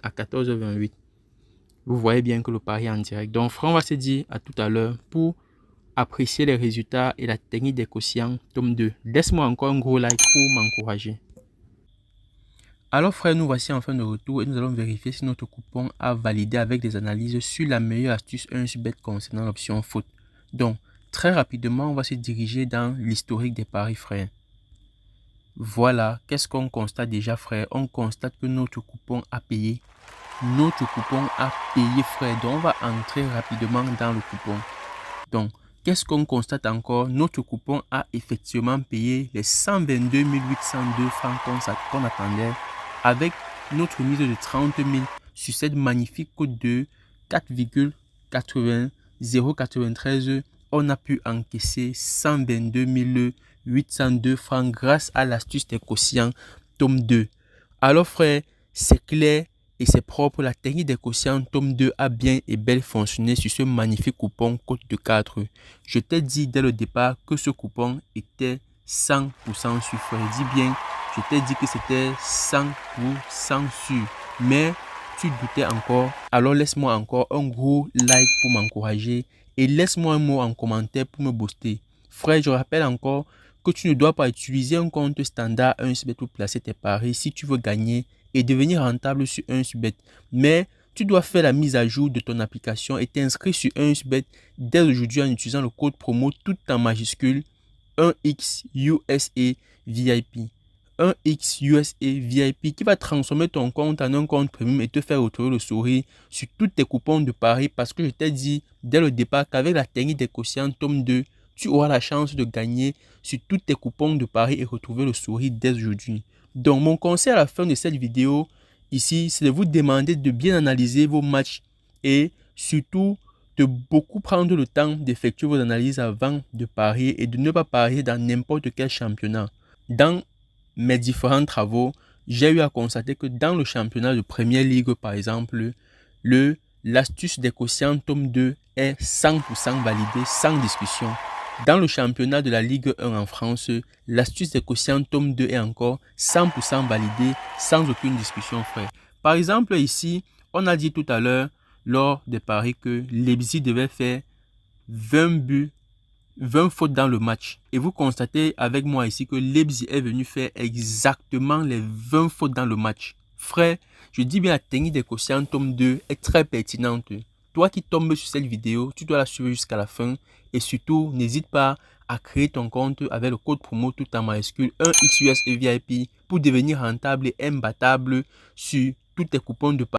à 14h28. Vous voyez bien que le pari est en direct. Donc, frère, on va se dire à tout à l'heure pour apprécier les résultats et la technique des quotients, tome 2. Laisse-moi encore un gros like pour m'encourager. Alors, frère, nous voici enfin de retour et nous allons vérifier si notre coupon a validé avec des analyses sur la meilleure astuce 1xBet concernant l'option foot. Donc, très rapidement, on va se diriger dans l'historique des paris, frère. Voilà, qu'est-ce qu'on constate déjà, frère? On constate que notre coupon a payé. Notre coupon a payé, frère. Donc, on va entrer rapidement dans le coupon. Donc, qu'est-ce qu'on constate encore? Notre coupon a effectivement payé les 122 802 francs qu'on attendait avec notre mise de 30 000 sur cette magnifique cote de 4,093. On a pu encaisser 122 802 francs grâce à l'astuce des quotients tome 2. Alors frère, c'est clair et c'est propre. La technique des quotients tome 2 a bien et belle fonctionné sur ce magnifique coupon cote de 4. Je t'ai dit dès le départ que ce coupon était 100% sûr, frère. Dis bien, je t'ai dit que c'était 100% sûr. Mais tu doutais encore. Alors laisse-moi encore un gros like pour m'encourager. Et laisse-moi un mot en commentaire pour me booster. Frère, je rappelle encore que tu ne dois pas utiliser un compte standard 1xBet pour placer tes paris si tu veux gagner et devenir rentable sur 1xBet. Mais tu dois faire la mise à jour de ton application et t'inscrire sur 1xBet dès aujourd'hui en utilisant le code promo tout en majuscule 1XUSAVIP. 1XUSAVIP qui va transformer ton compte en un compte premium et te faire retrouver le sourire sur tous tes coupons de paris parce que je t'ai dit dès le départ qu'avec la technique des quotients tome 2, tu auras la chance de gagner sur tous tes coupons de paris et retrouver le sourire dès aujourd'hui. Donc, mon conseil à la fin de cette vidéo, ici, c'est de vous demander de bien analyser vos matchs et surtout de beaucoup prendre le temps d'effectuer vos analyses avant de parier et de ne pas parier dans n'importe quel championnat. Dans mes différents travaux, j'ai eu à constater que dans le championnat de Première Ligue, par exemple, l'astuce des quotients tome 2 est 100% validée sans discussion. Dans le championnat de la Ligue 1 en France, l'astuce des quotients tome 2 est encore 100% validée sans aucune discussion, frère. Par exemple, ici, on a dit tout à l'heure, lors des paris, que Leipzig devait faire 20 fautes dans le match. Et vous constatez avec moi ici que Leipzig est venu faire exactement les 20 fautes dans le match. Frère, je dis bien la technique des quotients tome 2 est très pertinente. Toi qui tombes sur cette vidéo, tu dois la suivre jusqu'à la fin. Et surtout, n'hésite pas à créer ton compte avec le code promo tout en majuscule 1XUSAVIP pour devenir rentable et imbattable sur tous tes coupons de paris.